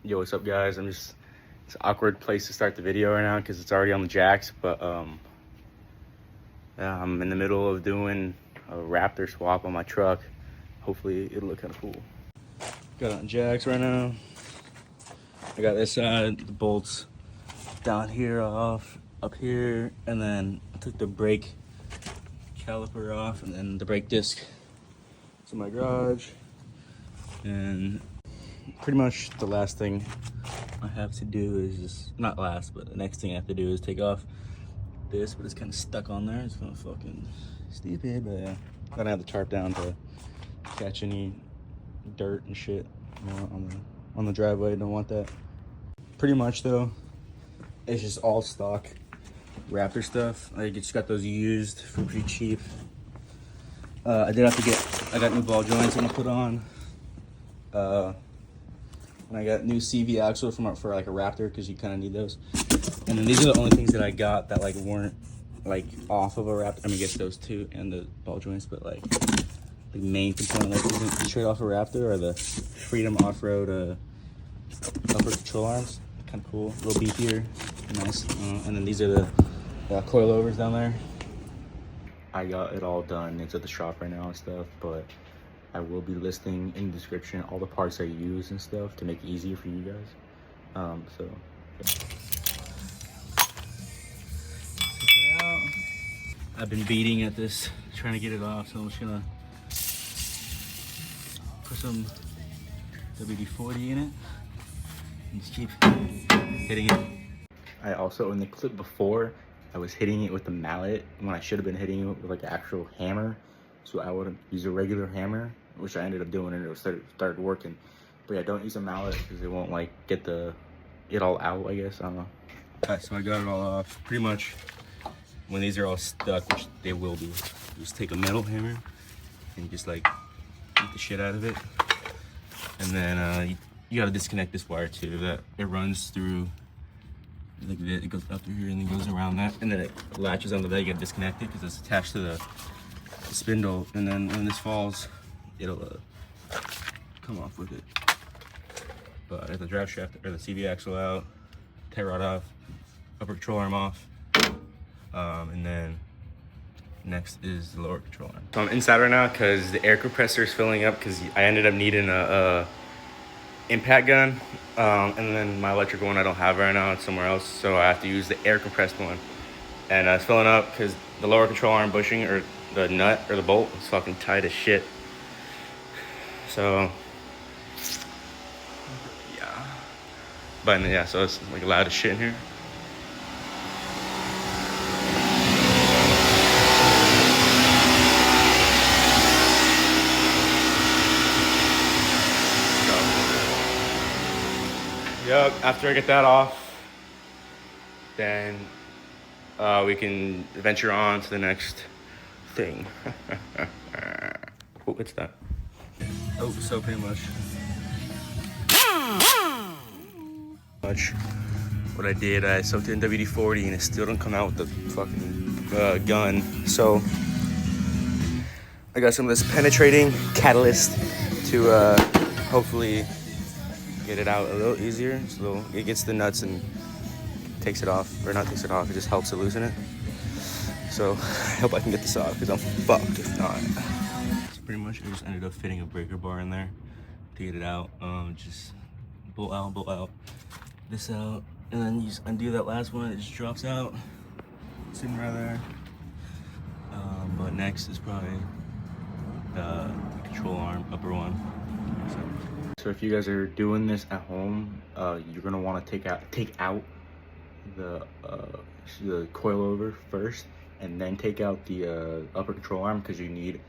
Yo, what's up, guys? It's an awkward place to start the video right now because it's already on the jacks, but yeah, I'm in the middle of doing a Raptor swap on my truck. Hopefully it'll look kind of cool. Got on jacks right now. I got this side, the bolts down here off, up here, and then I took the brake caliper off and then the brake disc. It's in my garage, and pretty much the last thing I have to do is just, not last, but the next thing I have to do is take off this, but it's kind of stuck on there. It's kind of fucking stupid, but yeah. Gotta have the tarp down to catch any dirt and shit, you know, on the driveway. Don't want that. Pretty much though, it's just all stock Raptor stuff. I just got those used for pretty cheap. I got new ball joints I'm gonna put on. And I got new CV axle for like a Raptor, because you kind of need those. And then these are the only things that I got that like weren't like off of a Raptor. I mean, I guess those two and the ball joints, but like the main component like isn't straight off a Raptor are the Freedom Off-Road upper control arms. Kind of cool, a little beefier, nice. And then these are the coilovers down there. I got it all done. It's at the shop right now and stuff, but I will be listing in the description all the parts I use and stuff to make it easier for you guys. So yeah. I've been beating at this, trying to get it off, so I'm just gonna put some WD-40 in it and just keep hitting it. I also, in the clip before, I was hitting it with the mallet when I should have been hitting it with like an actual hammer. So I would use a regular hammer, which I ended up doing, and it started working. But yeah, don't use a mallet because it won't like get it all out, I guess. I don't know. Alright, so I got it all off. Pretty much when these are all stuck, which they will be, just take a metal hammer and just like beat the shit out of it. And then you gotta disconnect this wire too. That it runs through, like it goes up through here and then goes around that, and then it latches onto that. You gotta disconnect it because it's attached to the spindle, and then when this falls, it'll come off with it. But I have the drive shaft or the CV axle out, tie rod off, upper control arm off, and then next is the lower control arm. So I'm inside right now because the air compressor is filling up because I ended up needing a impact gun, and then my electrical one I don't have right now, it's somewhere else, so I have to use the air compressed one. And it's filling up because the lower control arm bushing, or the nut or the bolt, is fucking tight as shit. So yeah, but yeah, so it's like loud as shit in here. Yep, after I get that off, then we can venture on to the next thing. What's that? Oh, so pretty much what I did, I soaked it in WD-40 and it still didn't come out with the fucking gun. So I got some of this penetrating catalyst to hopefully get it out a little easier. So it gets the nuts and takes it off, or not takes it off, it just helps to loosen it. So I hope I can get this off because I'm fucked if not. So pretty much I just ended up fitting a breaker bar in there to get it out. Just bolt out, this out, and then you just undo that last one, it just drops out. Sitting right there. But next is probably the control arm, upper one. So if you guys are doing this at home, you're gonna want to take out the coilover first, and then take out the upper control arm, because you need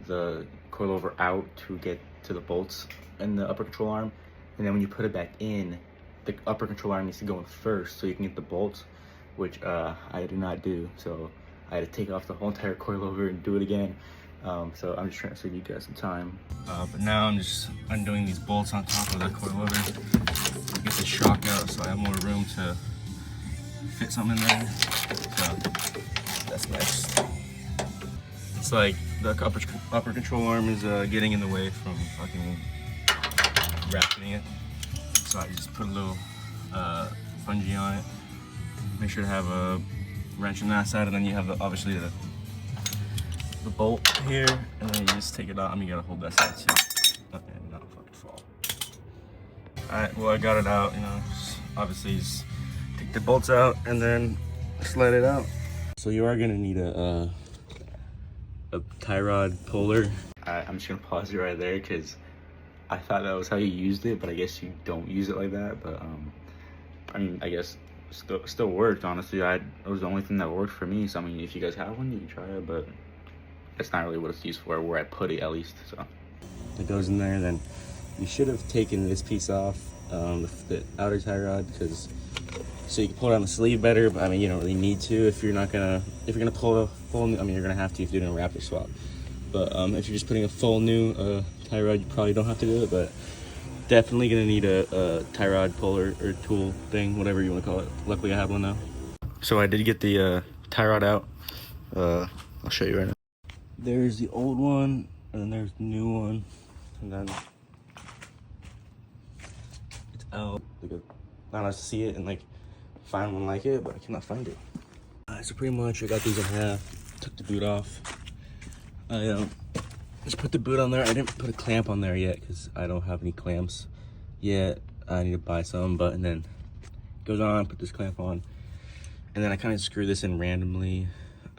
the coilover out to get to the bolts in the upper control arm. And then when you put it back in, the upper control arm needs to go in first so you can get the bolts, which I did not do. So I had to take off the whole entire coilover and do it again. So I'm just trying to save you guys some time. But now I'm just undoing these bolts on top of the coilover. Get the shock out so I have more room to fit something in there. So that's next. It's like the upper control arm is getting in the way from fucking ratcheting it. So I just put a little bungee on it. Make sure to have a wrench on that side, and then you have obviously the bolt here, and then you just take it out. I mean, you gotta hold that side too. Okay, not fucking fall. Alright, well I got it out, you know, obviously just take the bolts out and then slide it out. So you are gonna need a tie rod puller. I'm just gonna pause it right there because I thought that was how you used it, but I guess you don't use it like that. But I mean, I guess still worked, honestly. It was the only thing that worked for me. So I mean, if you guys have one, you can try it, but that's not really what it's used for, where I put it at least. So it goes in there. Then you should have taken this piece off, the outer tie rod, because so you can pull it on the sleeve better. But I mean, you don't really need to if you're gonna pull a full new, I mean, you're gonna have to if you're doing a Raptor swap. But if you're just putting a full new tie rod, you probably don't have to do it. But definitely gonna need a tie rod puller or tool thing, whatever you want to call it. Luckily I have one now. So I did get the tie rod out. I'll show you right now. There's the old one, and then there's the new one, and then it's out. Not nice to see it and like find one like it, but I cannot find it. So pretty much I got these in half. Took the boot off. I just put the boot on there. I didn't put a clamp on there yet because I don't have any clamps yet. I need to buy some, but and then it goes on. Put this clamp on, and then I kind of screw this in randomly.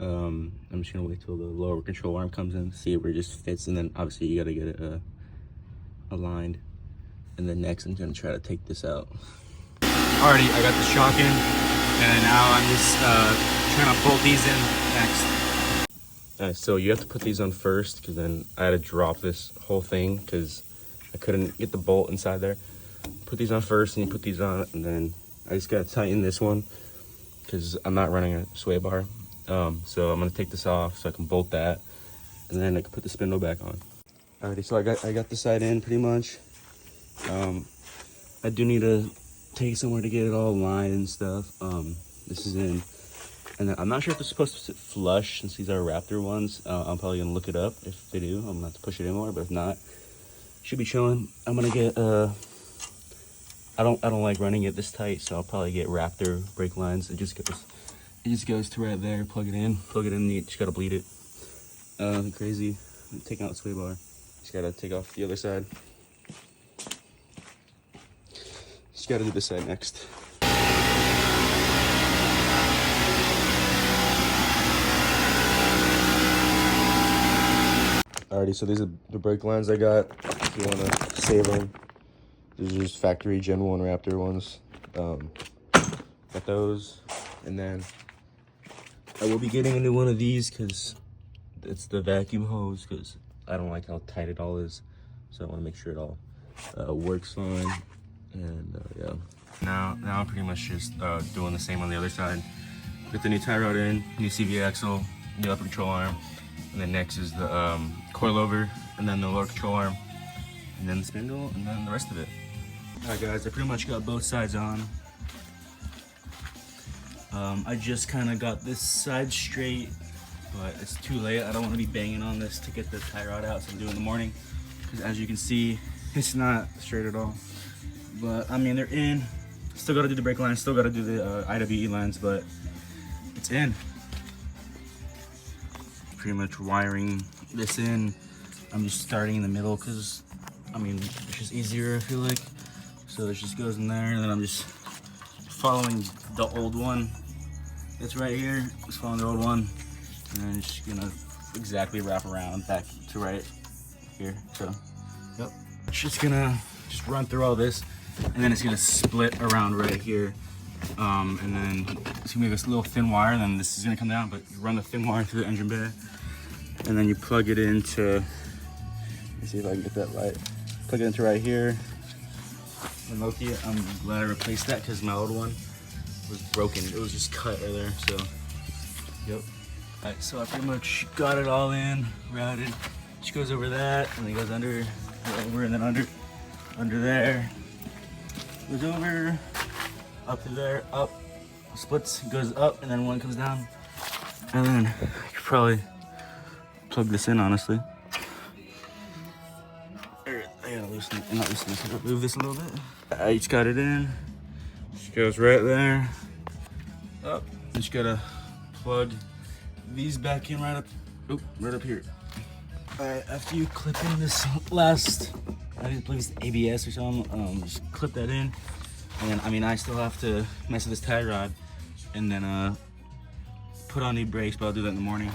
I'm just gonna wait till the lower control arm comes in, see where it just fits, and then obviously you gotta get it aligned. And then next I'm gonna try to take this out. Alrighty, I got the shock in, and now I'm just trying to bolt these in next. Alright, so you have to put these on first, because then I had to drop this whole thing because I couldn't get the bolt inside there. Put these on first, and you put these on, and then I just gotta tighten this one because I'm not running a sway bar. So I'm gonna take this off so I can bolt that, and then I can put the spindle back on. Alrighty, so I got the side in pretty much. I do need to take it somewhere to get it all aligned and stuff. This is in, and then I'm not sure if it's supposed to sit flush since these are Raptor ones. I'm probably gonna look it up. If they do, I'm gonna have to push it in more, but if not, should be chilling. I'm gonna get I don't like running it this tight, so I'll probably get Raptor brake lines. It just goes to right there. Plug it in. You just gotta bleed it. Crazy. Taking out the sway bar. Just gotta take off the other side. Just gotta do this side next. Alrighty, so these are the brake lines I got. If you wanna save them, these are just factory Gen 1 Raptor ones. Got those, and then I will be getting a new one of these because it's the vacuum hose, because I don't like how tight it all is. So I want to make sure it all works fine. And yeah. Now I'm pretty much just doing the same on the other side. Get the new tie rod in, new CV axle, new upper control arm, and then next is the coilover, and then the lower control arm, and then the spindle, and then the rest of it. Alright guys, I pretty much got both sides on. I just kind of got this side straight, but it's too late. I don't want to be banging on this to get the tie rod out, so I'm doing it in the morning. Because as you can see, it's not straight at all. But I mean, they're in. Still got to do the brake lines, still got to do the IWE lines, but it's in. Pretty much wiring this in. I'm just starting in the middle because, I mean, it's just easier, I feel like. So it just goes in there, and then I'm just following the old one that's right here. Just following the old one, and then just gonna exactly wrap around back to right here. So, yep. It's just gonna run through all this, and then it's gonna split around right here. And then it's gonna be this little thin wire, and then this is gonna come down, but you run the thin wire through the engine bay, and then you plug it into, let's see if I can get that right. Plug it into right here. And Loki, I'm glad I replaced that because my old one was broken. It was just cut right there, so, yep. Alright, so I pretty much got it all in, routed. Just goes over that, and then it goes under, over, and then under there. Goes over, up to there, up, splits, goes up, and then one comes down. And then I could probably plug this in, honestly. I gotta loosen it. Not loosen this. Move this a little bit. I just got it in. Just goes right there. Up. Just gotta plug these back in right up. Oop, right up here. All right. After you clip in this last, I believe it's ABS or something. Just clip that in, and then I still have to mess with this tie rod, and then put on new brakes. But I'll do that in the morning.